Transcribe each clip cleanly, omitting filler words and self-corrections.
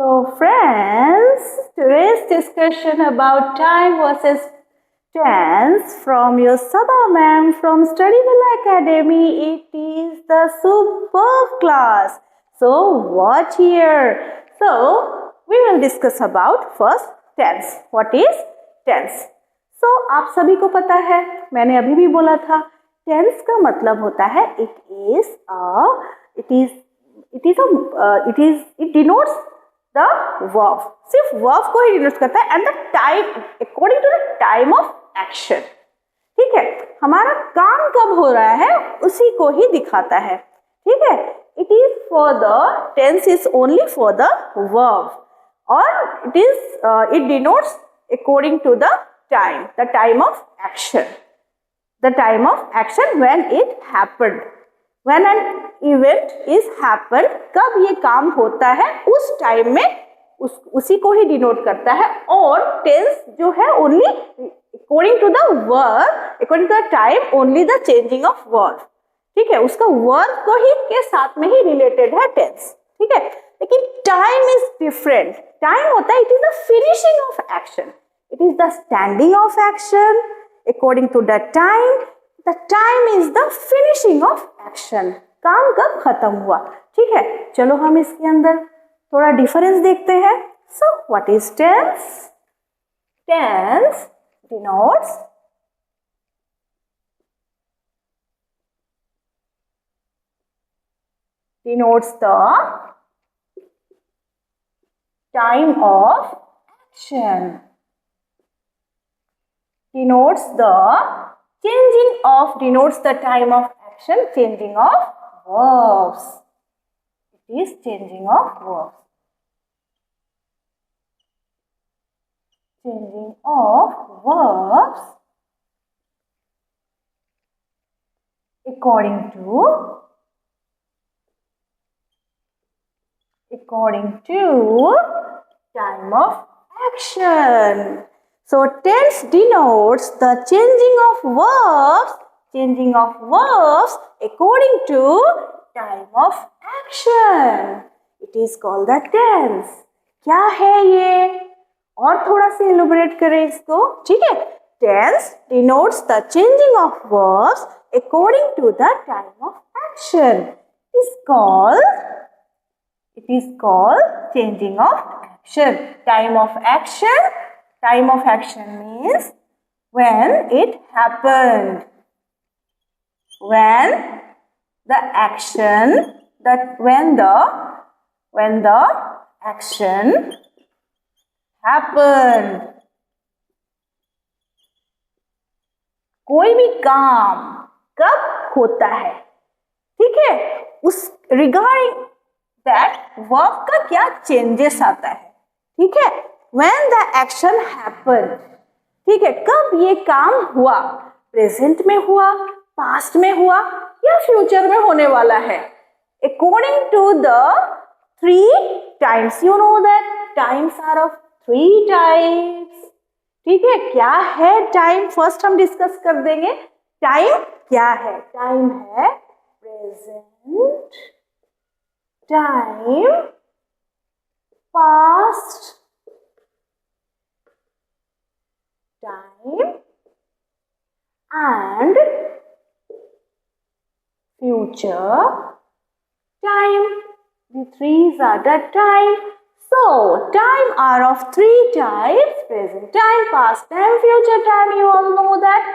So friends, today's discussion about time versus tense from your Sabha ma'am from Studyville Academy. It is the superb class. So watch here. So we will discuss about first tense. What is tense? So आप सभी को पता है, मैंने अभी भी बोला था, tense का मतलब होता है it denotes the verb. सिर्फ verb को ही denote करता है and the time according to the time of action. ठीक है, हमारा काम कब हो रहा है उसी को ही दिखाता है. ठीक है, tense is only for the verb or it denotes according to the time of action. The time of action when it happened. When an event is happened, कब ये काम होता है उस टाइम में उसी को ही डिनोट करता है. और टेंस जो है only according to the verb, according to the time, only the changing of verb. ठीक है, उसका वर्ब को ही के साथ में ही रिलेटेड है टेंस. ठीक है, लेकिन टाइम इज डिफरेंट. टाइम होता है it is the finishing of action, it is the standing of action. According to the time is the finishing of action. काम कब खत्म हुआ. ठीक है, चलो हम इसके अंदर थोड़ा डिफरेंस देखते हैं. So what is tense? Tense denotes the time of action. Denotes the time of action, changing of verbs. It is changing of verbs. Changing of verbs according to time of action. So tense denotes the changing of verbs according to time of action. It is called the tense. क्या है ये? और थोड़ा सा elaborate करें इसको. ठीक है, tense denotes the changing of verbs according to the time of action. It is called changing of action. Time of action means when it happened. When the action happened. कोई भी काम कब होता है. ठीक है, उस रिगार्डिंग दैट वर्ब का क्या चेंजेस आता है. ठीक है, when the action happened. ठीक है, कब ये काम हुआ. प्रेजेंट में हुआ, पास्ट में हुआ या फ्यूचर में होने वाला है. according to the 3 times. You know that times are of 3 types. ठीक है, क्या है टाइम फर्स्ट हम डिस्कस कर देंगे. टाइम क्या है. टाइम है present time, past time and future time. The 3's are the time. So time are of 3 types: present time, past time, future time. You all know that.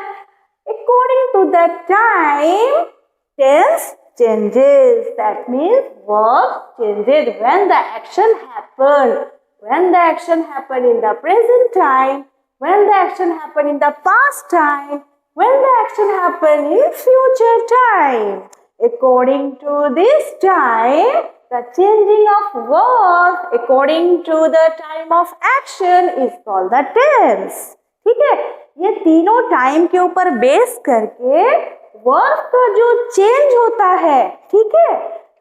According to the time, tense changes. That means verb changes when the action happened. When the action happened in the present time, when the action happened in the past time, when the action happened in future time. According to this time, the changing of verb according to the time of action is called the tense. ठीक है, ये तीनों time के ऊपर base करके verb का जो change होता है, ठीक है,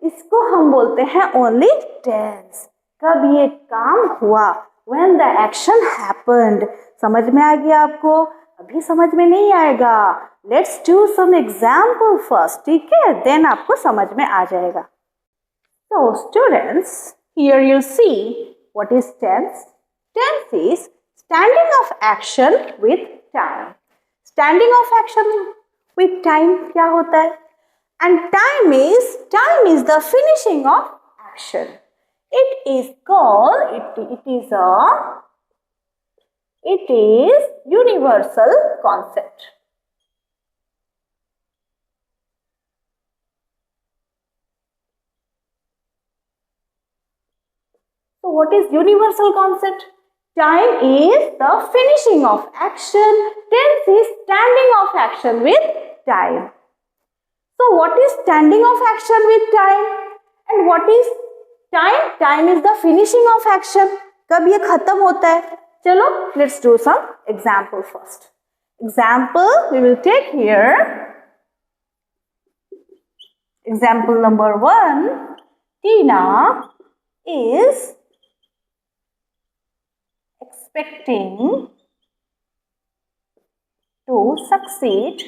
इसको हम बोलते हैं ओनली टेंस. कब ये काम हुआ. When the action happened. समझ में आ गया आपको. अभी समझ में नहीं आएगा. Let's do some example first. ठीक है, then आपको समझ में आ जाएगा. So students, here you see What is tense? Tense is standing of action with time. Standing of action with time क्या होता है? And time is the finishing of action. It is called, it is universal concept. So what is universal concept? Time is the finishing of action. Tense is standing of action with time. So what is standing of action with time? And what is time? Time is the finishing of action. कब ये खत्म होता है? चलो, let's do some example first. Example we will take here. Example number 1. Tina is expecting to succeed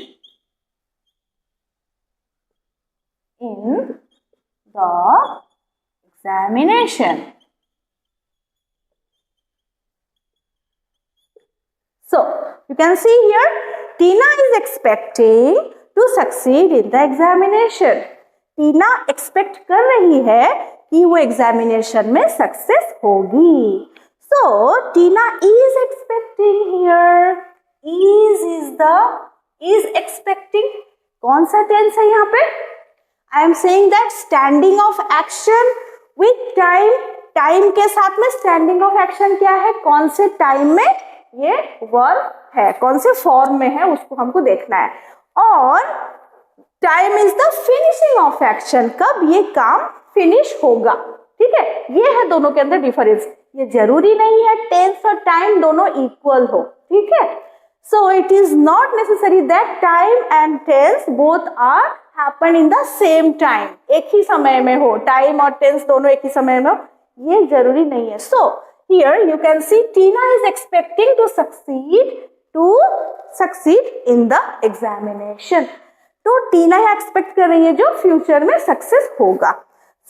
in the examination. So, you can see here, Tina is expecting to succeed in the examination. Tina expect कर रही है कि वो examination में success होगी. So, Tina is expecting here. Is expecting. कौन सा tense है यहाँ पे? I am saying that standing of action with time. Time के साथ में standing of action क्या है? कौन से time में ये verb है? कौन से form में है? उसको हमको देखना है. और time is the finishing of action. कब ये काम finish होगा? ठीक है, ये है दोनों के अंदर डिफरेंस. ये जरूरी नहीं है टेंस और टाइम दोनों इक्वल हो. ठीक है, so it is not necessary that time and tense both are happen in the same time. एक ही समय में हो, टाइम और टेंस दोनों एक ही समय में हो, ये जरूरी नहीं है. So here you can see Tina is expecting to succeed in the examination. तो टीना एक्सपेक्ट कर रही है जो फ्यूचर में सक्सेस होगा.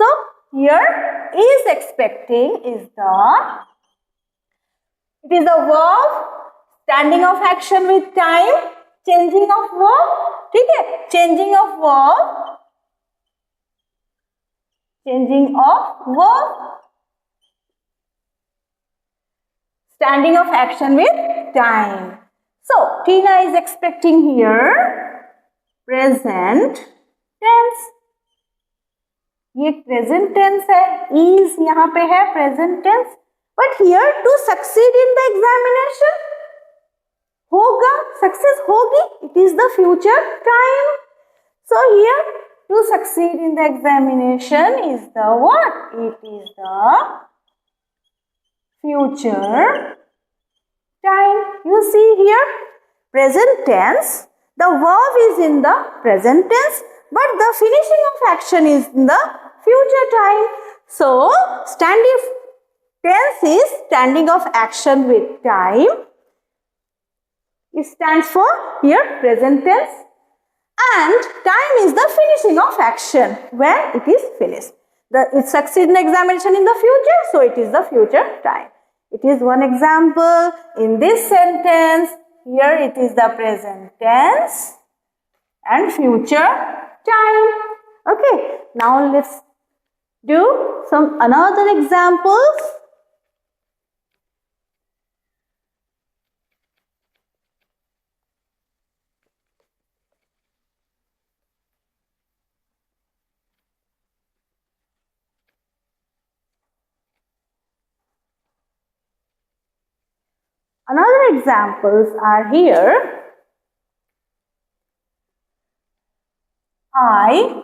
सो here is expecting is the verb standing of action with time, changing of verb. ठीक है, changing of verb, standing of action with time. So Tina is expecting here present tense. ये present tense है, is यहाँ पे है present tense. But here to succeed in the examination होगा, success होगी, it is the future time. So here to succeed in the examination is the what? It is the future time. You see here present tense, the verb is in the present tense, but the finishing of action is in the future time. So standing tense is standing of action with time. It stands for here present tense, and time is the finishing of action when it is finished. It succeeds in examination in the future, so it is the future time. It is one example in this sentence. Here it is the present tense and future time. Okay, now let's do some another examples. Another examples are here. I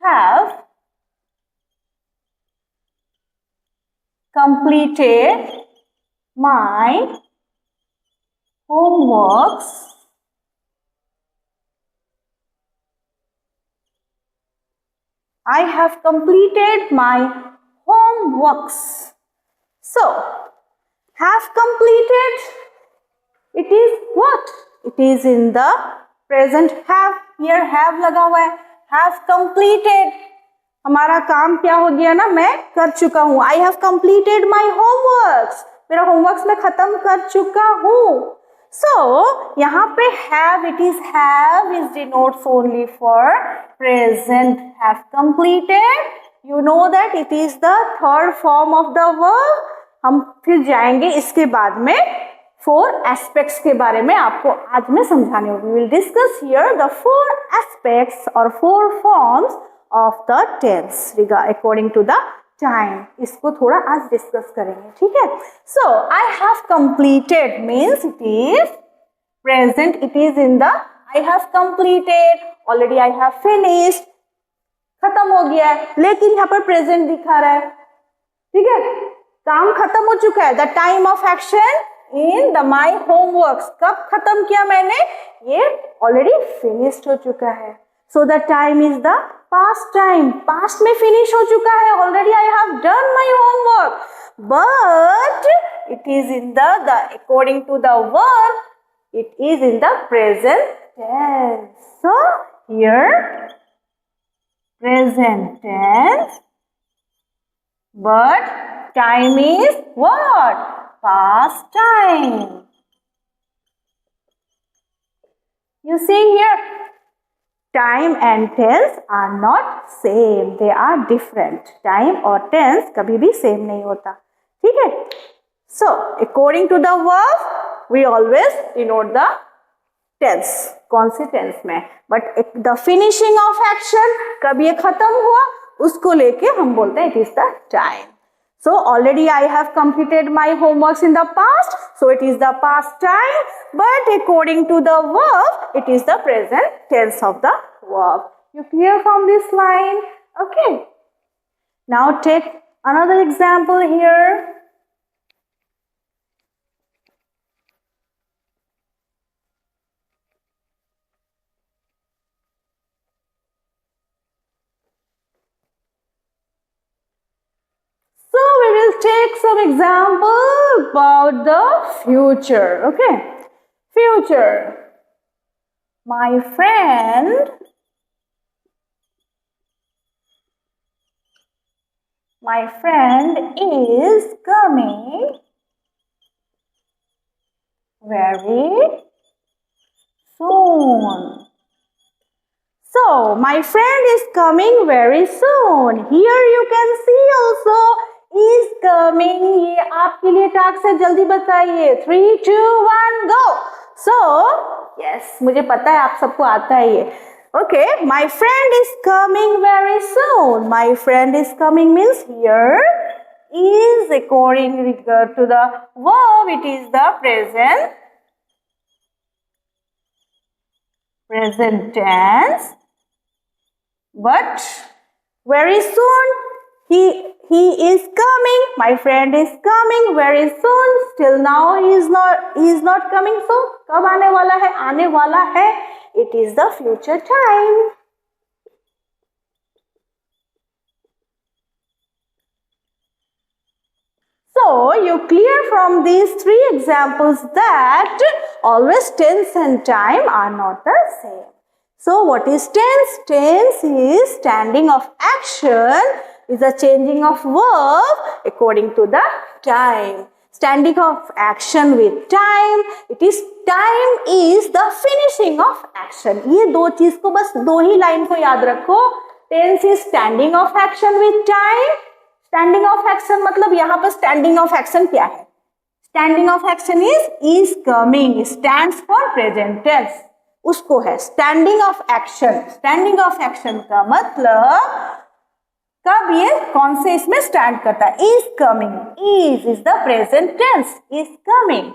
have completed my homeworks I have completed my homeworks. So, have completed, it is what? It is in the present have. Here have लगा हुआ है. Have completed. हमारा काम क्या हो गया ना, मैं कर चुका हूँ, I have completed my homeworks, मेरा होमवर्क्स मैं खत्म कर चुका हूँ. So यहाँ पे have, it is have is denotes only for present. Have completed, you know that it is the third form of the verb. हम फिर जाएंगे इसके बाद में 4 aspects के बारे में आपको आज मैं समझाने होगी. We will discuss here the 4 aspects or 4 forms of the tense according to the time. इसको थोड़ा आज डिस्कस करेंगे, ठीक है. So I have completed means it is present, it is in the I have completed, already I have finished, खत्म हो गया है, लेकिन यहाँ पर प्रेजेंट दिखा रहा है, ठीक है. काम खत्म हो चुका है. The time of action in the my homeworks, कब खत्म किया मैंने, ये ऑलरेडी फिनिश्ड हो चुका है. So the time is the past time, past में फिनिश हो चुका है, already I have done my homework. But it is in the according to the verb, it is in the present tense. So here present tense, but time is what? Past time. You see here, time and tense are not same, they are different. Time और tense कभी भी same नहीं होता, ठीक है. So according to the verb we always denote the tense. कौन से tense में? But the finishing of action, कब ये खत्म हुआ, उसको लेके हम बोलते हैं it is the time. So already I have completed my homeworks in the past, so it is the past time. But according to the verb, it is the present tense of the verb. You clear from this line? Okay. Now take another example here. So we will take some example about the future. Okay, future. My friend is coming very soon. So my friend is coming very soon. Here you can see also is coming. ये आपके लिए task है, जल्दी बताइए. 3, 2, 1 go. So yes, मुझे पता है आप सबको आता है ये. Okay, my friend is coming very soon. My friend is coming means here is according to the verb, it is the present tense. But very soon he is coming, my friend is coming very soon. Still now he is not coming. So कब आने वाला है? आने वाला है. It is the future time. So you clear from these 3 examples that always tense and time are not the same. So what is tense? Tense is standing of action, is a changing of verb according to the time. Standing of action with time, it is time is the finishing of action. ये दो चीज को बस 2 ही line को याद रखो. Tense is standing of action with time. Standing of action मतलब यहाँ पर standing of action क्या है? Standing of action is coming, stands for present tense. उसको है standing of action. Standing of action का मतलब कब ये कौन से इसमें स्टैंड करता है? is coming. is the present tense, is coming.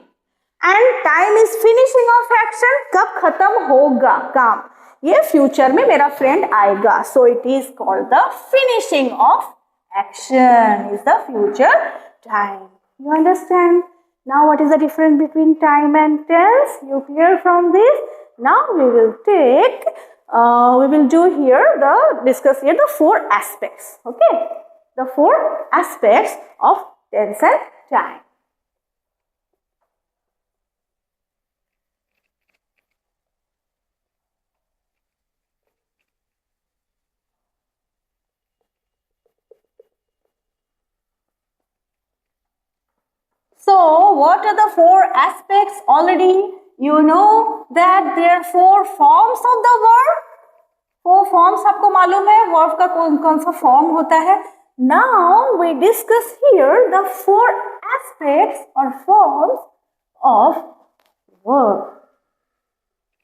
And time is finishing of action, कब खत्म होगा काम, ये फ्यूचर में मेरा फ्रेंड आएगा. So it is called the finishing of action, is the future time. You understand? Now what is the difference between time and tense? You clear from this? Now we will do here discuss here the 4 aspects. Okay, the 4 aspects of tense and time. what are the four aspects already? You know that there are four forms of the verb. Four forms आपको मालूम है verb का कौन कौन सा form होता है. Now we discuss here the four aspects और forms of verb.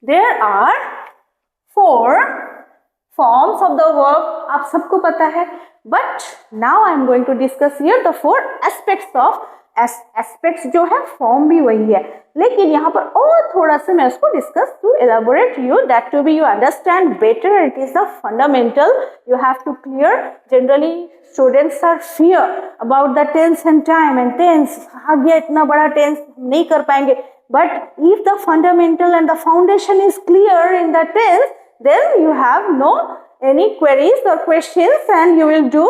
There are four forms of the verb, आप सबको पता है. But now I am going to discuss here the four aspects of aspects जो है form भी वही है, लेकिन यहाँ पर और थोड़ा सा मैं उसको discuss to elaborate you that to be you understand better. It is the fundamental you have to clear. Generally students are fear about the tense and time and tense. आ गया इतना बड़ा टेंस, नहीं कर पाएंगे. But if the fundamental and the foundation is clear in the tense, then you have no any queries or questions and you will do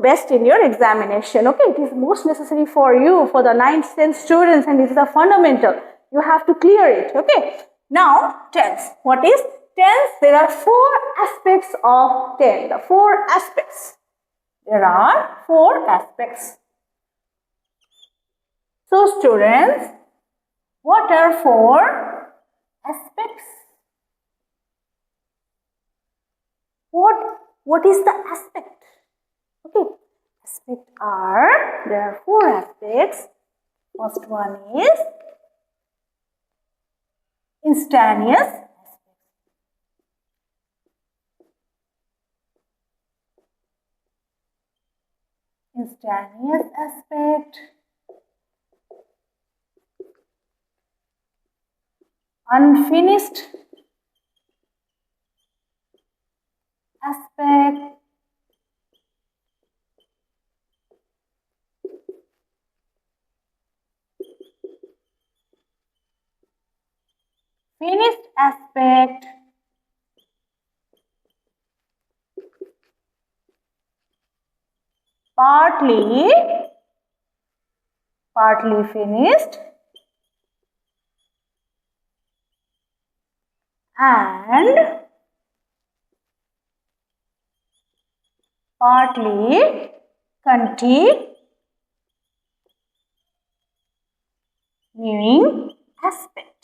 best in your examination. Okay, it is most necessary for you, for the 9th 10th students, and it is the fundamental. You have to clear it. Okay, now tense. What is tense? There are four aspects of tense. The four aspects. There are four aspects. So students, what are four aspects? What is the aspect? Okay, aspect are, there are four aspects. First one is instantaneous aspect. Instantaneous aspect, unfinished aspect, finished aspect, partly finished, and partly continuing aspect.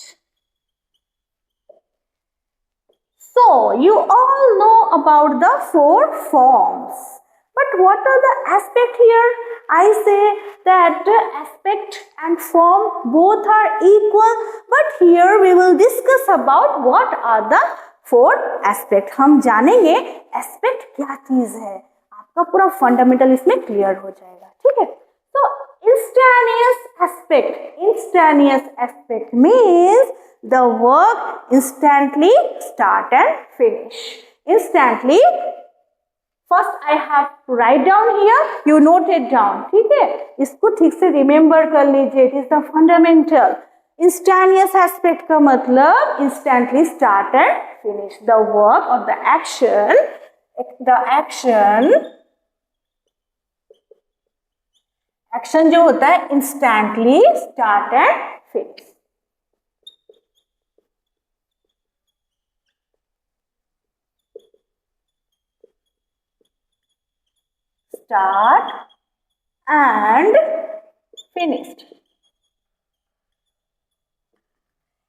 So you all know about the four forms, but what are the aspect here? I say that aspect and form both are equal, but here we will discuss about what are the four aspect. हम जानेंगे aspect क्या चीज है, आपका पूरा fundamental इसमें clear हो जाएगा. ठीक है. तो instantaneous aspect means the work instantly start and finish. Instantly first I have to write down here, you note it down. ठीक है, इसको ठीक से रिमेंबर कर लीजिए. It is the fundamental. Instantaneous aspect का मतलब instantly start and finish the work or the action जो होता है instantly start and finish. Start and finished.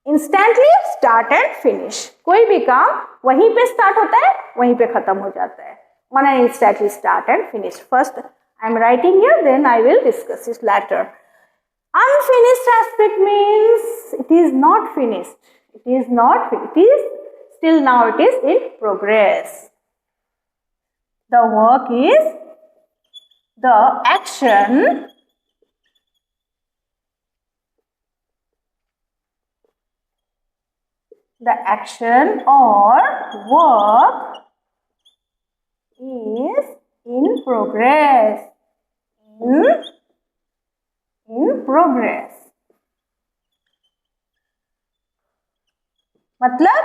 Instantly start and finish. कोई भी काम वहीं पे स्टार्ट होता है, वहीं पे खत्म हो जाता है. On an instantly start and finish. First I am writing here, then I will discuss this later. Unfinished aspect means it is not finished. It is still now it is in progress. The work is the action or work is in progress. मतलब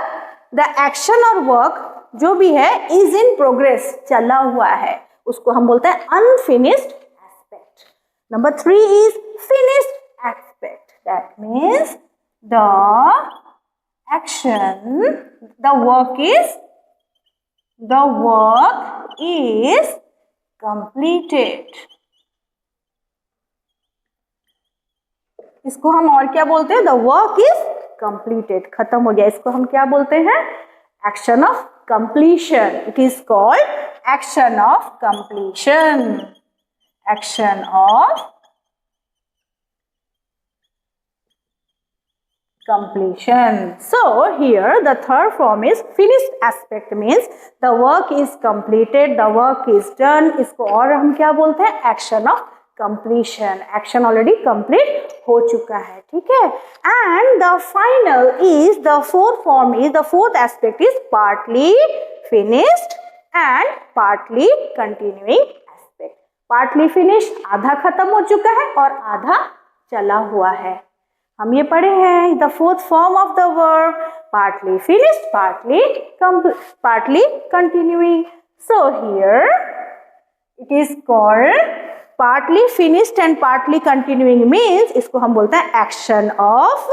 the action और work जो भी है is in progress, चला हुआ है, उसको हम बोलते हैं unfinished aspect. Number 3 is finished aspect. That means the action, the work is completed. इसको हम और क्या बोलते हैं? द वर्क इज कंप्लीटेड, खत्म हो गया। इसको हम क्या बोलते हैं? Action of completion. It is called action of completion, action of completion. So here the third form is finished aspect, means the work is completed, the work is done. इसको और हम क्या बोलते हैं? action of completion. action already complete हो चुका है, ठीक है। And the final is the fourth form is the fourth aspect is partly finished and partly continuing aspect. partly finished आधा खत्म हो चुका है और आधा चला हुआ है। हम ये पढ़े हैं the fourth form of the verb, partly finished, partly continuing. So here it is called partly finished and partly continuing, means इसको हम बोलते हैं action of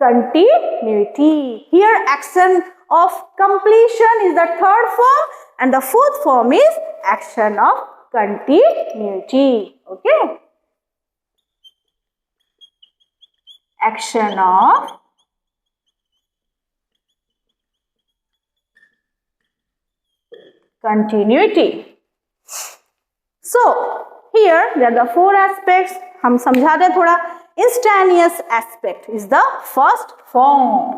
continuity. Here action of completion is the third form and the fourth form is action of continuity. Okay, action of continuity. So here there are the four aspects. हम समझा दें थोड़ा। Instantaneous aspect is the first form.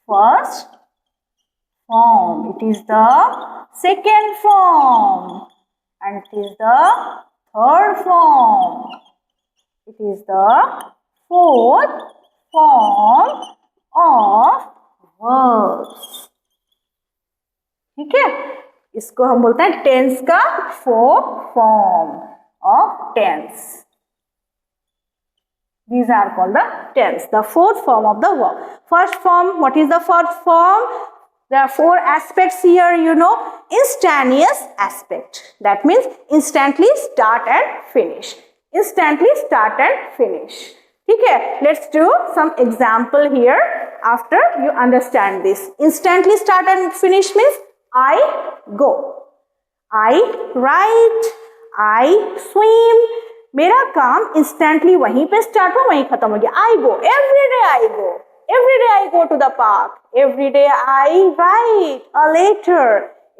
First form. It is the second form, and it is the third form. It is the fourth form of verbs. ठीक है, इसको हम बोलते हैं टेंस का fourth form of tense. These are called the tense, the fourth form of the verb. First form, what is the first form? There are four aspects here, you know. Instantaneous aspect, that means instantly start and finish. Instantly start and finish. ठीक है, let's do some example here after you understand this. Instantly start and finish means I go, I write, I swim. मेरा काम instantly वहीं पे start हो वहीं खत्म हो गया। I go, every day I go, every day I go to the park, every day I write a letter,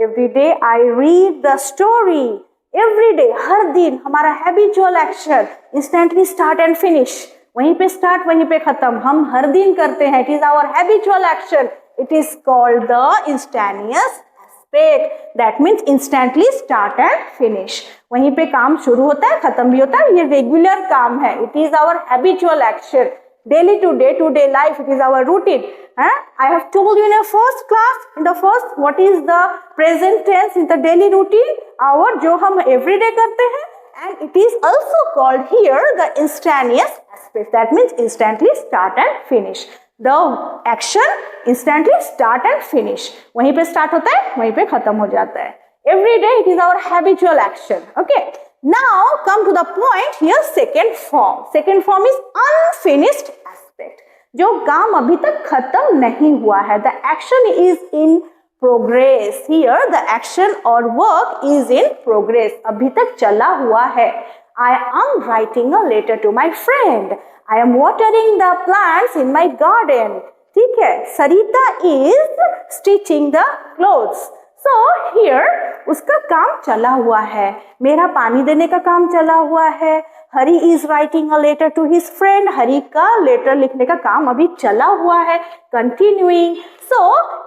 every day I read the story, every day, हर दिन हमारा habitual action instantly start and finish, वहीं पे start वहीं पे खत्म, हम हर दिन करते हैं। It is our habitual action, it is called the instantaneous aspect. That means instantly start and finish, वहीं पे काम शुरू होता है खत्म भी होता है, ये रेगुलर काम है। It is our habitual action, daily to day life, it is our routine. I have told you in a first class, in the first, what is the present tense in the daily routine, our जो हम everyday करते हैं, and it is also called here the instantaneous aspect. That means instantly start and finish. The action instantly start and finish. वहीं पे start होता है, वहीं पे खत्म हो जाता है। Every day it is our habitual action. Okay. Now come to the point here. Second form. Second form is unfinished aspect. जो काम अभी तक खत्म नहीं हुआ है. The action is in progress. Here the action or work is in progress. अभी तक चला हुआ है. I am writing a letter to my friend. I am watering the plants in my garden. ठीक है. Sarita is stitching the clothes. So here उसका काम चला हुआ है. मेरा पानी देने का काम चला हुआ है. हरी is writing a letter to his friend. हरी का लेटर लिखने का काम अभी चला हुआ है. Continuing. So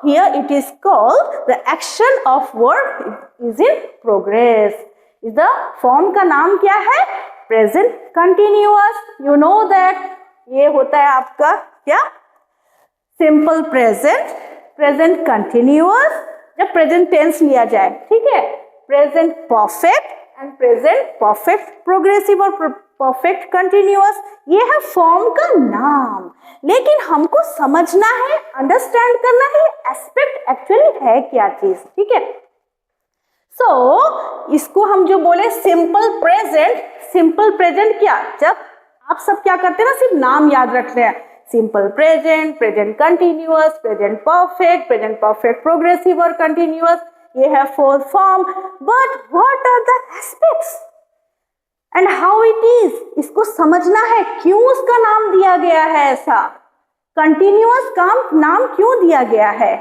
here it is called the action of work is in progress. The form का नाम क्या है? Present continuous. You know that ये होता है आपका क्या? Simple present, present continuous. जब प्रेजेंट टेंस लिया जाए, ठीक है, present perfect and present perfect progressive और परफेक्ट कंटिन्यूअस, ये है फॉर्म का नाम। लेकिन हमको समझना है, अंडरस्टैंड करना है एस्पेक्ट एक्चुअली है क्या चीज, ठीक है। सो इसको हम जो बोले सिंपल प्रेजेंट क्या, जब आप सब क्या करते हैं ना, सिर्फ नाम याद रखते हैं। Simple present, present continuous, present perfect progressive और कंटिन्यूअस, ये है fourth form. But what are the aspects? And how it is, इसको समझना है क्यों उसका नाम दिया गया है ऐसा, कंटिन्यूअस काम नाम क्यों दिया गया है,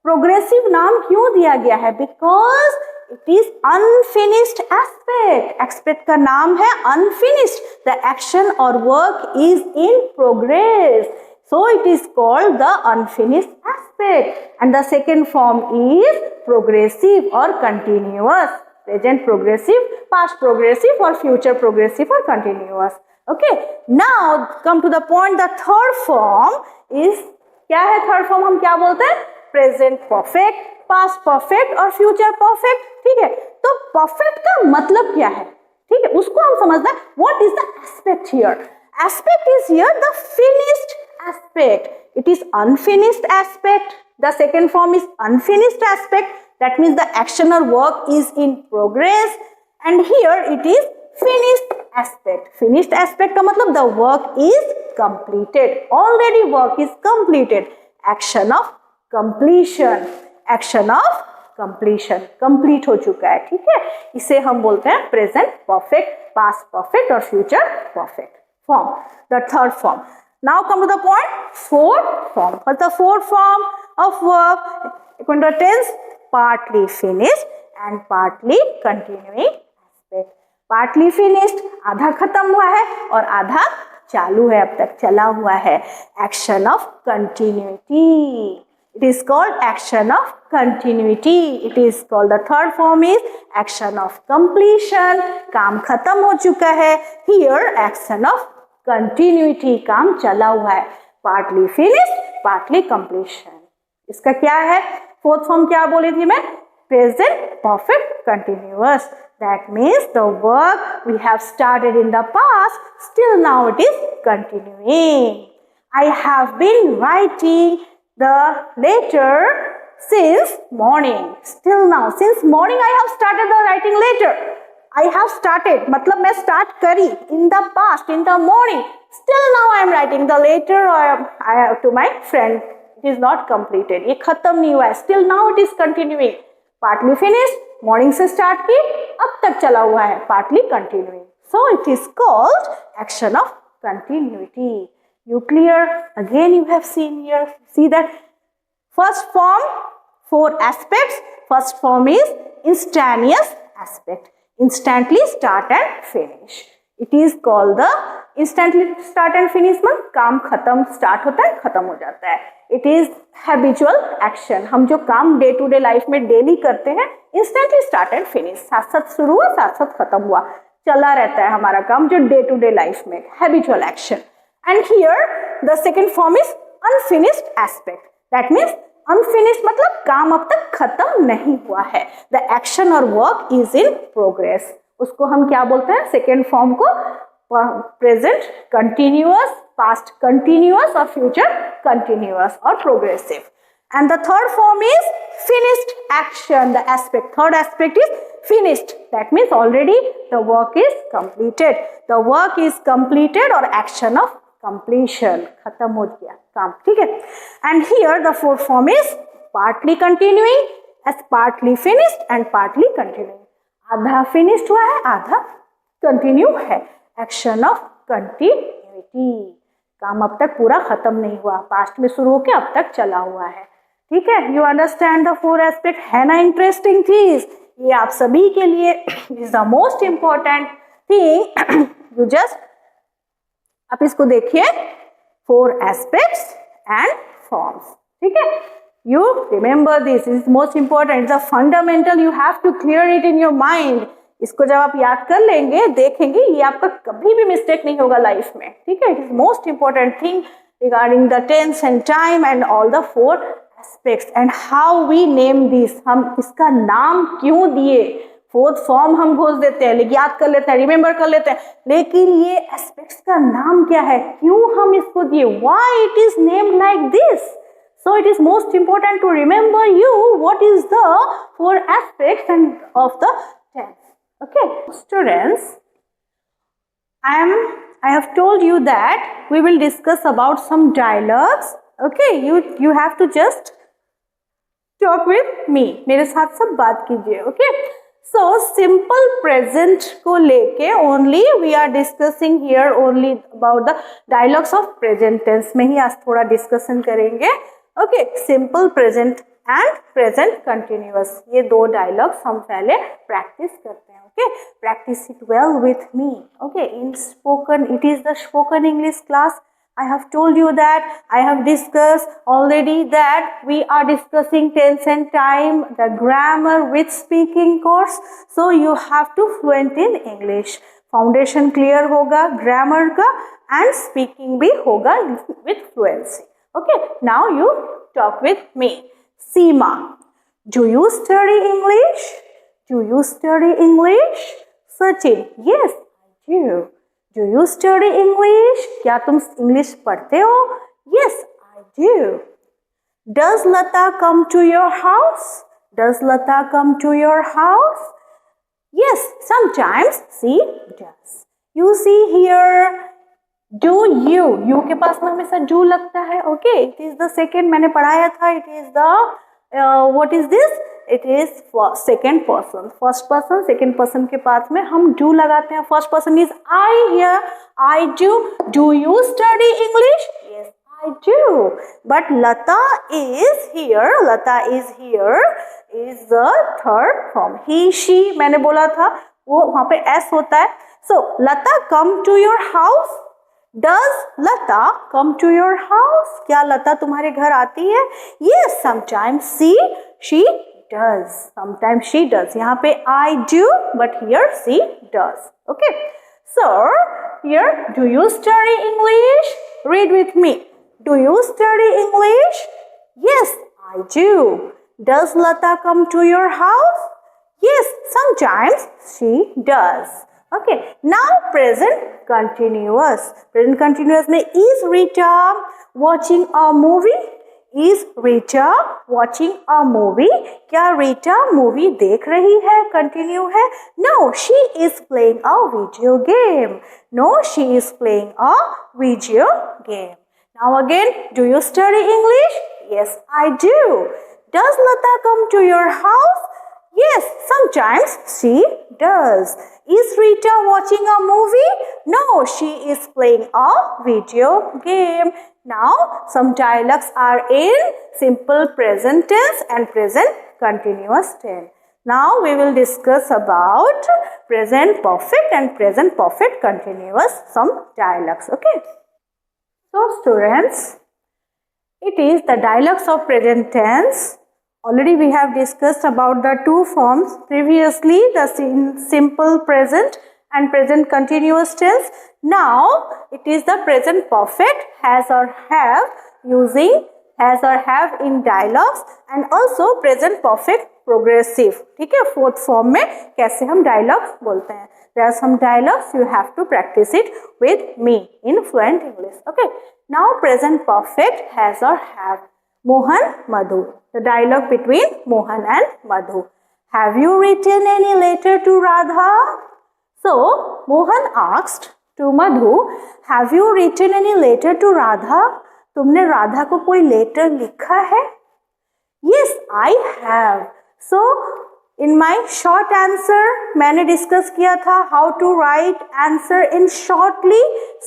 प्रोग्रेसिव नाम क्यों दिया गया है, because it is unfinished aspect, aspect का नाम है अनफिनिश्ड, द एक्शन और work is in progress, so it is called the unfinished aspect, and the second form is progressive or continuous, present progressive, past progressive or future progressive or continuous. Okay, now come to the point, the third form is, क्या है third form, हम क्या बोलते हैं, present perfect, past perfect और future perfect. ठीक है, तो perfect का मतलब क्या है, ठीक है, उसको हम समझना है. What is the aspect here? Aspect is here the finished aspect. It is unfinished aspect. The second form is unfinished aspect. That means the action or work is in progress. And here it is finished aspect. Finished aspect का मतलब the work is completed. Already work is completed. Action of completion. Action of completion. Complete हो चुका है, ठीक है. इसे हम बोलते हैं present perfect, past perfect और future perfect form. The third form. Now come to the point, fourth form. What's the fourth form of verb? According to the tense, partly finished and partly continuing aspect. Partly finished, आधा खत्म हुआ है और आधा चालू है, अब तक चला हुआ है. Action of continuity. It is called action of continuity. It is called, the third form is action of completion. काम खत्म हो चुका है. Here action of continuity, काम चला हुआ है. Partly finished, partly completion. इसका क्या है, फोर्थ फॉर्म क्या बोली थी मैं, present perfect continuous. That means the work we have started in the past, still now it is continuing. I have been writing the letter since morning. Still now, since morning I have started the writing letter. I have started, मतलब मैं start करी in the past, in the morning. Still now I am writing the letter to my friend. It is not completed. ये खत्म नहीं हुआ है. Still now it is continuing. Partly finished, morning से start की, अब तक चला हुआ है. Partly continuing. So it is called action of continuity. You clear? Again you have seen here. See that first form, 4 aspects. First form is instantaneous aspect. Instantly start and finish. It is called the instantly start and finish में काम खत्म start होता है, खत्म हो जाता है. It is habitual action. हम जो काम day to day life में daily करते हैं, instantly start and finish. साथ साथ शुरू हुआ, साथ साथ खत्म हुआ, चला रहता है हमारा काम जो day to day life में habitual action. And here the second form is unfinished aspect. That means unfinished मतलब काम अब तक खत्म नहीं हुआ है. The action or work is in progress. उसको हम क्या बोलते हैं, सेकेंड फॉर्म को प्रेजेंट कंटिन्यूअस, पास्ट कंटिन्यूअस और फ्यूचर कंटिन्यूअस और progressive. And the third form is finished action. The aspect, third aspect is finished. That means already the work is completed. The work is completed और action of completion, खत्म हो गया काम, ठीक है. And here the fourth form is partly continuing, as partly finished and partly continuing. आधा finished हुआ है, आधा कंटिन्यू है. एक्शन ऑफ कंटिन्यूटी, काम अब तक पूरा खत्म नहीं हुआ, पास्ट में शुरू होकर अब तक चला हुआ है, ठीक है. यू अंडरस्टैंड द 4 एस्पेक्ट, है ना इंटरेस्टिंग चीज. ये आप सभी के लिए is the most important thing. You just आप इसको देखिए, 4 एस्पेक्ट्स एंड फॉर्म्स, ठीक है. You remember this is most important. It's a fundamental. You have to clear it in your mind. इसको जब आप याद कर लेंगे, देखेंगे, ये आपका कभी भी मिस्टेक नहीं होगा लाइफ में, ठीक है. It is most important thing regarding the tense and time and all the 4 aspects and how we name this. हम इसका नाम क्यों दिए, फोर्थ फॉर्म हम घोष देते हैं, लेकिन याद कर लेते हैं, रिमेम्बर कर लेते हैं, लेकिन ये एस्पेक्ट्स का नाम क्या है, क्यों हम इसको दिए, why it is named like this. So it is most important to remember you what is the 4 aspects and of the tense. Okay, students, I have told you that we will discuss about some dialogues. Okay, you have to just talk with me. मेरे साथ सब बात कीजिए. Okay, so simple present को लेके only we are discussing here only about the dialogues of present tense में ही आज थोड़ा डिस्कशन करेंगे. Okay, simple present and present continuous, ये दो डायलॉग्स हम पहले प्रैक्टिस करते हैं. Okay, practice it well with me. Okay, in spoken, it is the spoken English class. I have told you that I have discussed already that we are discussing tense and time, the grammar with speaking course. So you have to fluent in English. Foundation clear होगा grammar का and speaking भी होगा with fluency. Okay, now you talk with me. Seema, do you study English? Do you study English? Sachin, yes, I do. Do you study English? क्या तुम English पढ़ते हो? Yes, I do. Does Lata come to your house? Does Lata come to your house? Yes, sometimes she does. You see here, do you? You के पास में हमेशा do लगता है. Okay, it is the second, मैंने पढ़ाया था. It is the what is this? It is second person. First person, second person के पास में हम do लगाते हैं. First person is I here. I do. Do you study English? Yes, I do. But Lata is here. Lata is here. Is the third form. He, she मैंने बोला था वो वहाँ पे S होता है. So Lata come to your house. Does Lata come to your house? क्या लता तुम्हारे घर आती है? Yes, sometimes she does. Sometimes she does. यहाँ पे I do, but here she does. Okay. So here, do you study English? Read with me. Do you study English? Yes, I do. Does Lata come to your house? Yes, sometimes she does. Okay, now present continuous. Present continuous में is Rita watching a movie? Is Rita watching a movie? क्या Rita movie देख रही है? Continue है. No, she is playing a video game. No, she is playing a video game. Now again, do you study English? Yes, I do. Does Lata come to your house? Yes, sometimes she does. Is Rita watching a movie? No, she is playing a video game. Now, some dialogues are in simple present tense and present continuous tense. Now, we will discuss about present perfect and present perfect continuous, some dialogues. Okay. So, students, it is the dialogues of present tense. Already we have discussed about the two forms previously, the simple present and present continuous tense. Now it is the present perfect, has or have, using has or have in dialogues, and also present perfect progressive. ठीक है, fourth form में कैसे हम dialogues बोलते हैं. There are some dialogues, you have to practice it with me in fluent English. Okay. Now present perfect, has or have. Mohan, Madhu. The dialogue between Mohan and Madhu. Have you written any letter to Radha? So, Mohan asked to Madhu, have you written any letter to Radha? तुमने राधा को कोई letter लिखा है? Yes, I have. So, in my short answer, मैंने discuss किया था how to write answer in shortly,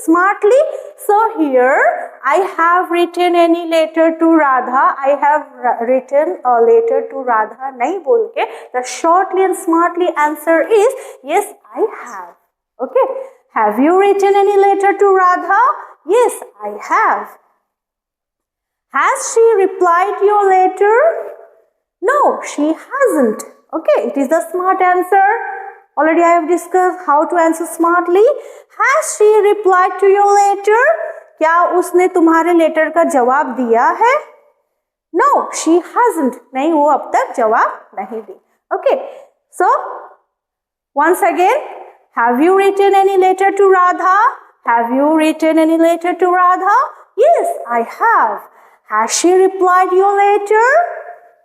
smartly. So here, I have written any letter to Radha. I have written a letter to Radha. नहीं बोल के, the shortly and smartly answer is yes, I have. Okay. Have you written any letter to Radha? Yes, I have. Has she replied your letter? No, she hasn't. Okay, it is the smart answer. Already I have discussed how to answer smartly. Has she replied to your letter? क्या उसने तुम्हारे letter का जवाब दिया है? No, she hasn't. नहीं, वो अब तक जवाब नहीं दी. Okay, so once again, have you written any letter to Radha? Have you written any letter to Radha? Yes, I have. Has she replied your letter?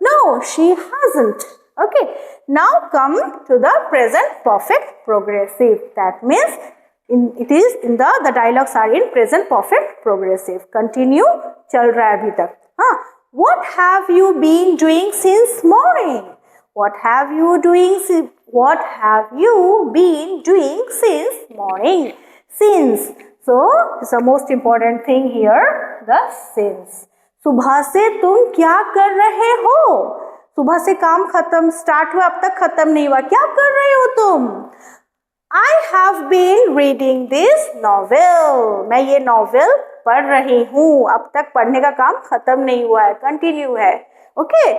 No, she hasn't. Okay, now come to the present perfect progressive. That means the dialogues are in present perfect progressive. Continue, चल रहा है अभी तक. What have you been doing since morning? What have you been doing since morning? Since. So it's the most important thing here, the since. सुबह से तुम क्या कर रहे हो? सुबह से काम खत्म, स्टार्ट हुआ, अब तक खत्म नहीं हुआ, क्या कर रहे हो तुम? I have been reading this novel. मैं ये नॉवेल पढ़ रही हूँ, अब तक पढ़ने का काम खत्म नहीं हुआ है, कंटिन्यू है. Okay.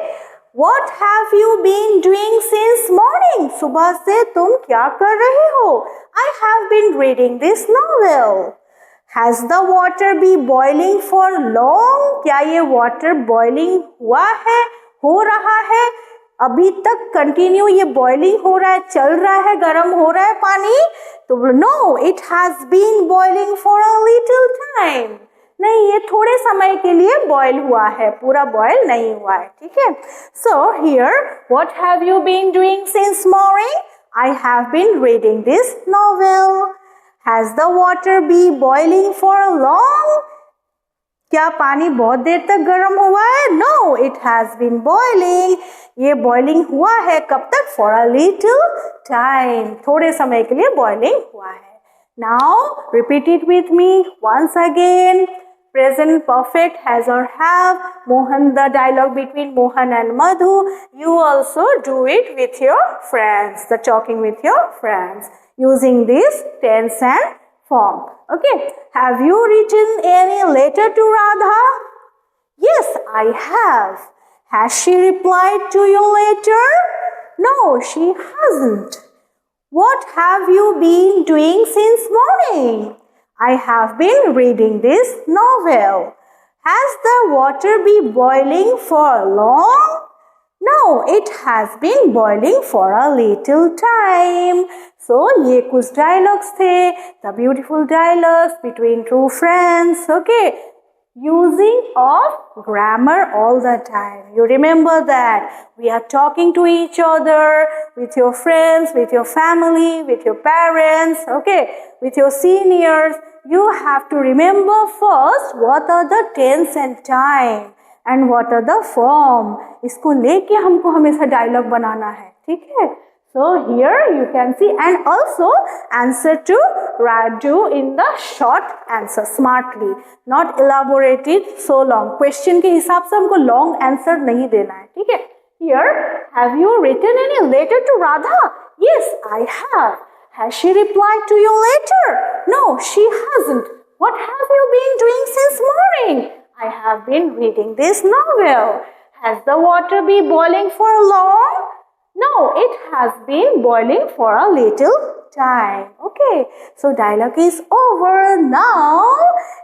What have you been doing since morning? सुबह से तुम क्या कर रहे हो? I have been reading this novel. Has the water been boiling for long? क्या ये water boiling हुआ है, हो रहा है? अभी तक कंटिन्यू ये बॉइलिंग हो रहा है, चल रहा है, गर्म हो रहा है पानी? तो no, it has been boiling for a little time. नहीं, ये थोड़े समय के लिए बॉयल हुआ है, पूरा बॉयल नहीं हुआ है. ठीक है. So here, what have you been doing since morning? I have been reading this novel. Has the water be boiling for a long? क्या पानी बहुत देर तक गर्म हुआ है? No, it has been boiling. ये बॉइलिंग हुआ है कब तक? For a little time. थोड़े समय के लिए बॉइलिंग हुआ है. Now repeat it with me once again. Present perfect has or have. Mohan, the dialogue between Mohan and Madhu. You also do it with your friends. The talking with your friends using this tense and form. Okay. Have you written any letter to Radha? Yes, I have. Has she replied to your letter? No, she hasn't. What have you been doing since morning? I have been reading this novel. Has the water been boiling for long? No, it has been boiling for a little time. So, ये कुछ dialogues थे, the beautiful dialogues between true friends. Okay, using of grammar all the time. You remember that we are talking to each other, with your friends, with your family, with your parents, okay, with your seniors. You have to remember first what are the tense and time and what are the form. इसको लेके हमको हमेशा dialogue बनाना है. ठीक है. So here you can see, and also answer to do in the short answer smartly, not elaborate it so long. Question के हिसाब से हमको long answer नहीं देना है. ठीक है. Here, have you written any letter to Radha? Yes, I have. Has she replied to your letter? No, she hasn't. What have you been doing since morning? I have been reading this novel. Has the water been boiling for long? No, it has been boiling for a little time. Okay, so dialogue is over. Now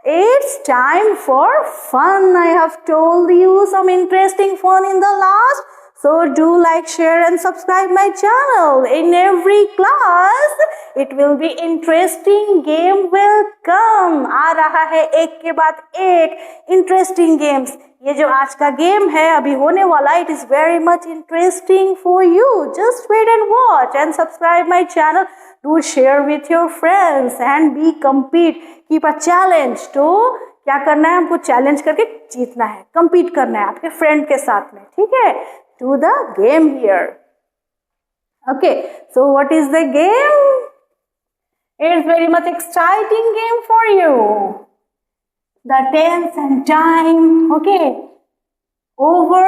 it's time for fun. I have told you some interesting fun in the last. So do like, share and subscribe my channel. In every class, it will be interesting game will come. आ रहा है एक के बाद एक interesting games. ये जो आज का गेम है अभी होने वाला, it is very much interesting for you. Just wait and watch and subscribe my channel. Do share with your friends and be compete. Keep a challenge. तो क्या करना है? हमको चैलेंज करके जीतना है, compete करना है आपके फ्रेंड के साथ में. ठीक है? To the game here. Okay, so what is the game? It is very much exciting game for you. The tense and time. Okay. Over.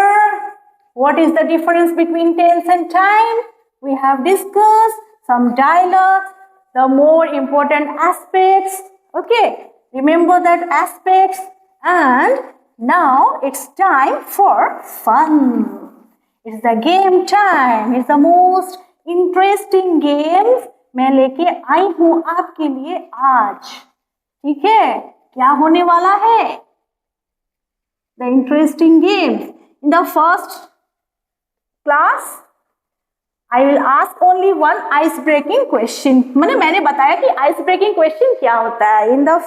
What is the difference between tense and time? We have discussed some dialogues, the more important aspects. Okay. Remember that aspects. And now it's time for fun. It's the game time. It's the most interesting games मैं लेके आई हूँ आपके लिए आज. ठीक है? क्या होने वाला है? The interesting games. In the first class, I will ask only one ice breaking question. मैंने बताया कि ice breaking question क्या होता है. In the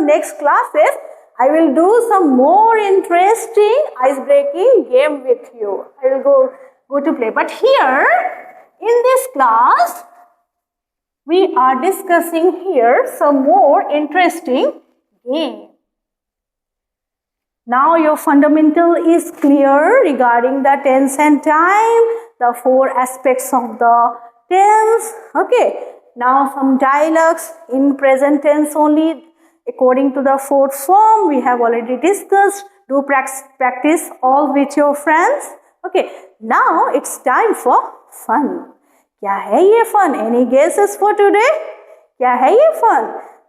next classes, I will do some more interesting ice breaking game with you. I will go to play. But here in this class, we are discussing here some more interesting game. Now your fundamental is clear regarding the tense and time. the four aspects of the tense. Okay. Now some dialogues in present tense only according to the fourth form we have already discussed. Do practice all with your friends. Okay. Now it's time for fun. क्या है ये fun? Any guesses for today? क्या है ये fun?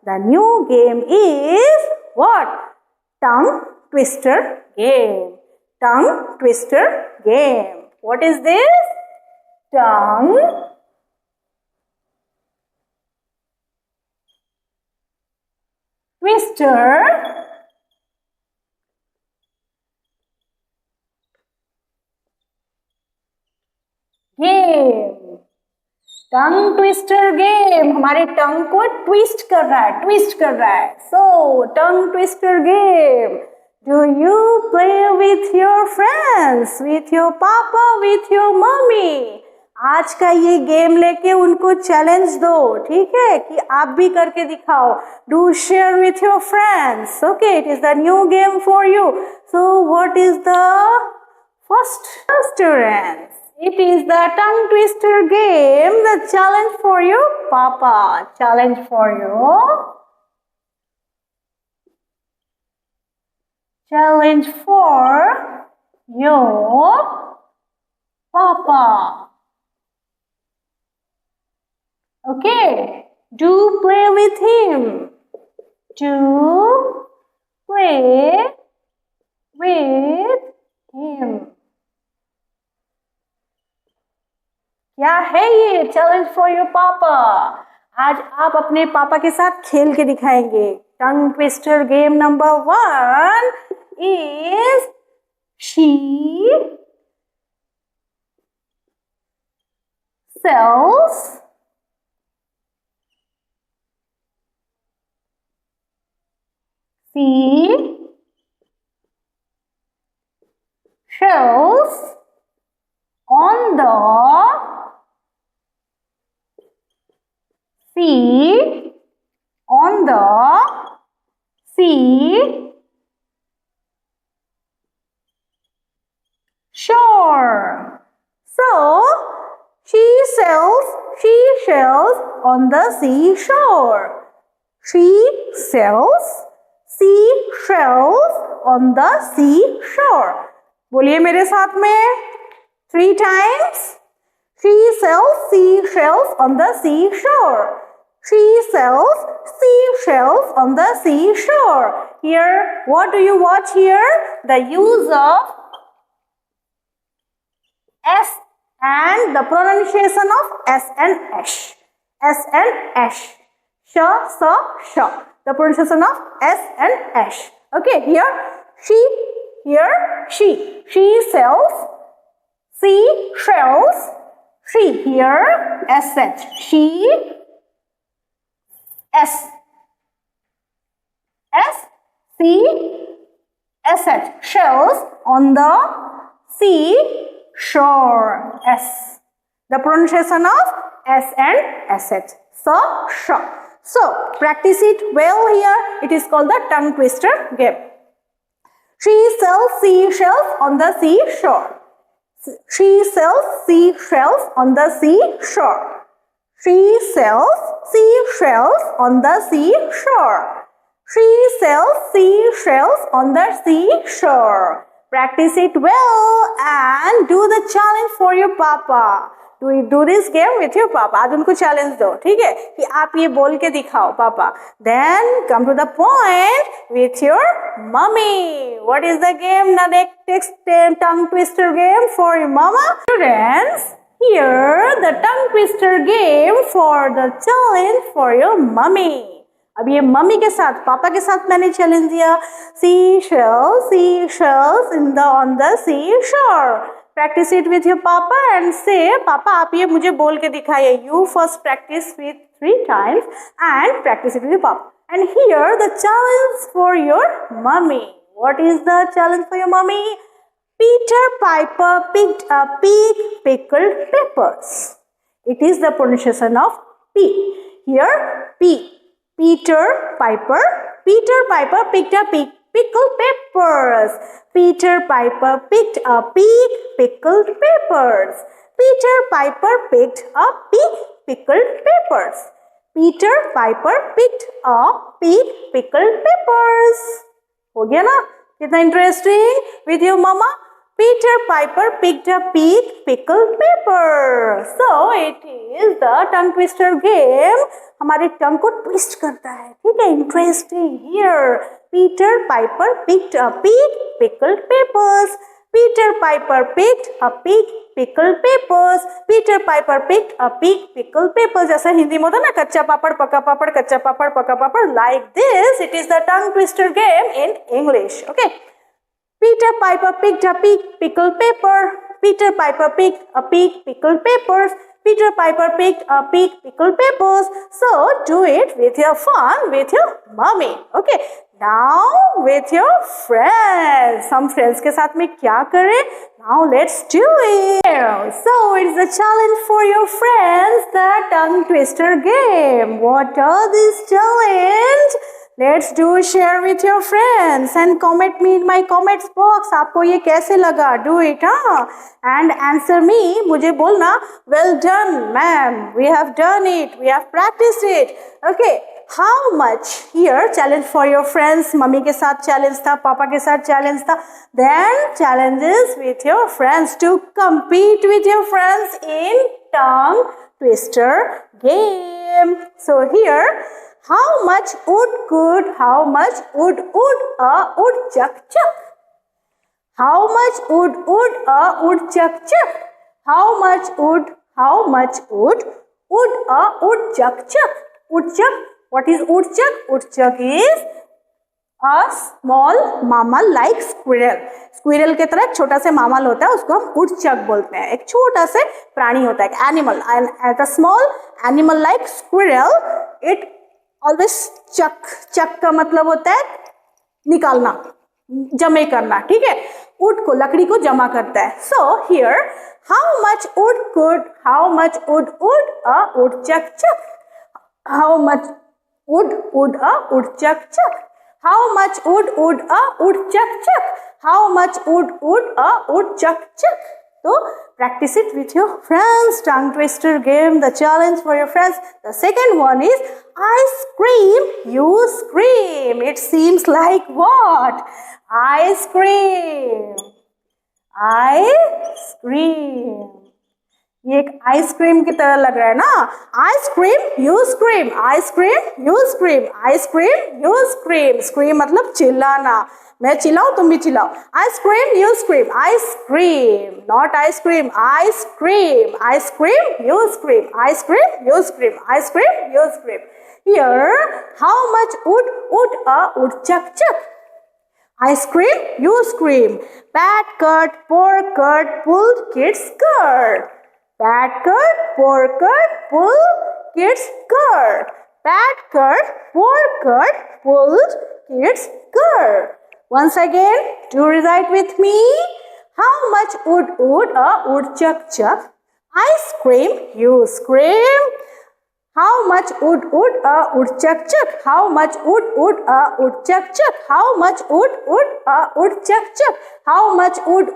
The new game is what? Tongue twister game. Tongue twister game. What is this? Tongue twister game. Tongue twister game हमारे tongue को twist कर रहा है. So tongue twister game. Do you play with your friends, with your papa, with your mummy? आज का ये game लेके उनको चैलेंज दो, ठीक है, कि आप भी करके दिखाओ. Do share with your friends. Okay, it is the new game for you. So what is the first student? It is the tongue twister game, the challenge for your papa. Challenge for you. Challenge for your papa. Okay. Do play with him. Do play with him. क्या है ये? Challenge for your पापा. आज आप अपने पापा के साथ खेल के दिखाएंगे. टंग twister game number 1 is she sells shells on the seashore. So she sells on the seashore. She sells seashells on the seashore. बोलिए मेरे साथ में 3 times. She sells seashells on the seashore. She sells seashells on the seashore. Here, what do you watch here? The use of S and the pronunciation of S and Sh. S and Sh. Sh, sa, sha. The pronunciation of S and Sh. Okay, here she. She sells seashells. She here sh. She s shells on the seashore. S. The pronunciation of S and sh. So, sh. So, practice it well here. It is called the tongue twister game. She sells seashells on the seashore. She sells seashells on the seashore. She sells seashells on the seashore. She sells seashells on the seashore. Practice it well and do the challenge for your papa. Do this game with your papa. आज उनको challenge दो, ठीक है, कि आप ये बोल के दिखाओ पापा. Then come to the point with your mummy. What is the game? The next tongue twister game for your mama. Students, here the tongue twister game for the challenge for your mummy. अब ये mummy के साथ, पापा के साथ मैंने challenge दिया. Seashells on the seashore. Practice it with your papa and say, पापा आप ये मुझे बोल के दिखाइए. You first practice with 3 times and practice it with your papa. And here the challenge for your mummy. What is the challenge for your mummy? Peter Piper picked a pig pickled peppers. It is the pronunciation of P. Here P. Peter Piper picked a pig pickled peppers. Peter Piper picked a pig pickled peppers. Peter Piper picked a pig pickled peppers. Peter Piper picked a pig pickled peppers. हो गया ना? कितना interesting? With your mama? Peter Piper picked a pig pickled pepper. So it is the tongue twister game. हमारे tongue को twist करता है, ठीक है? Interesting. Here, Peter Piper picked a pig pickled peppers. Peter Piper picked a pig pickled peppers. Peter Piper picked a pig pickled peppers. जैसा हिंदी में होता है ना, कच्चा पापड़ पका पापड़, कच्चा पापड़ पका पापड़. Like this, it is the tongue twister game in English. Okay. Peter Piper picked a pig pickled pepper. Peter Piper picked a pig pickled peppers. Peter Piper picked a pig pickled peppers. So do it with your fun with your mommy. Okay. Now with your friends. हम friends के साथ में क्या करें? Now let's do it. So it's a challenge for your friends, the tongue twister game. What are these challenge? Let's do share with your friends and comment me in my comments box. आपको ये कैसे लगा? Do it, हाँ? And answer me. मुझे बोलना. Well done, ma'am. We have done it. We have practiced it. Okay. How much? Here challenge for your friends. Mummy के साथ challenge था, पापा के साथ challenge था. Then challenges with your friends to compete with your friends in tongue twister game. So here. How much wood could, how much wood a woodchuck chuck? How much wood a woodchuck chuck? How much wood a woodchuck chuck? Woodchuck, what is woodchuck? Woodchuck is a small mammal like squirrel. Squirrel के तरह एक छोटा सा mammal होता है, उसको हम woodchuck बोलते हैं. एक छोटा सा प्राणी होता है, एक animal. And as a small animal like squirrel, it always chuck का मतलब होता है निकालना, जमे करना, ठीक है? वुड को, लकड़ी को जमा करता है. So here how much wood a woodchuck chuck? How much wood a woodchuck chuck? How much wood a woodchuck chuck? How much wood a woodchuck chuck? So practice it with your friends. Tongue twister game, the challenge for your friends. The second one is I scream, you scream. It seems like what? I scream. I scream. ये एक ice cream की तरह लग रहा है ना? Ice cream, you scream. Ice cream, you scream. Ice cream, you scream. Scream मतलब चिल्लाना. मैं चिल्लाऊं, तुम भी चिल्लाओ. I scream, you scream. I scream, not I scream. I scream. I scream, you scream. I scream, you scream. I scream, you scream. Here, how much would a woodchuck chuck? I scream, you scream. Bad cut, poor cut, pulled kid's skirt. Bad cut, poor cut, pulled kid's skirt. Bad cut, poor cut, pulled kid's skirt. Once again, do recite with me. How much would a woodchuck chuck? I scream, you scream. How much would a woodchuck chuck? How much would a woodchuck chuck? How much would a woodchuck chuck? How much would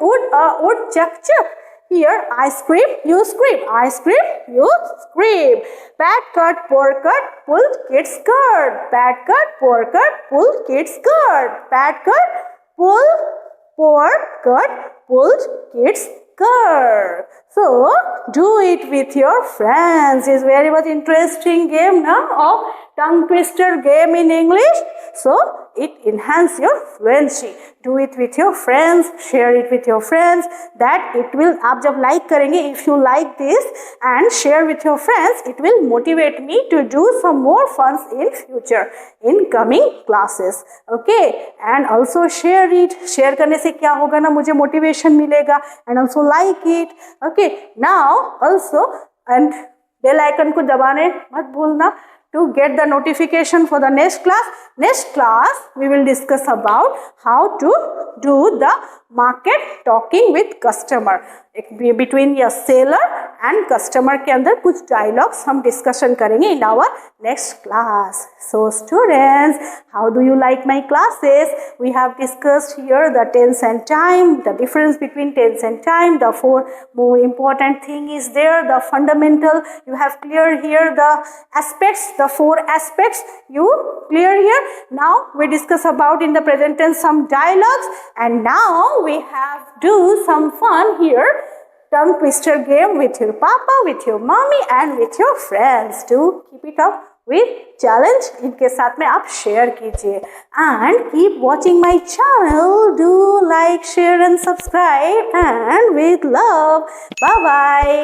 a woodchuck chuck? Here, I scream, you scream. I scream, you scream. Bad cut, poor cut, pulled kid's skirt. Bad cut, poor cut, pulled kid's skirt. Bad cut, poor cut, pulled kid's skirt. So, do it with your friends. It's very much interesting game now of tongue twister game in English. So, it enhance your fluency. Do it with your friends, share it with your friends. That it will, आप जब like करेंगे, if you like this and share with your friends, it will motivate me to do some more funs in future, in coming classes. Okay, and also share it. Share करने से क्या होगा ना, मुझे motivation मिलेगा. And also like it. Okay, now also and bell icon को दबाने मत भूलना. To get the notification for the next class. Next class, we will discuss about how to do the market talking with customer. Between या seller and customer के अंदर कुछ dialogues हम discussion करेंगे in our next class. So students, how do you like my classes? We have discussed here the tense and time, the difference between tense and time, the four more important thing is there, the fundamental, you have clear here the aspects, the four aspects you clear here. Now we discuss about in the present tense some dialogues, and now we have do some fun here. Tongue twister game with your papa, with your mommy and with your friends. Do keep it up with challenge. इनके साथ में आप share कीजिए. And keep watching my channel. Do like, share and subscribe. And with love. Bye bye.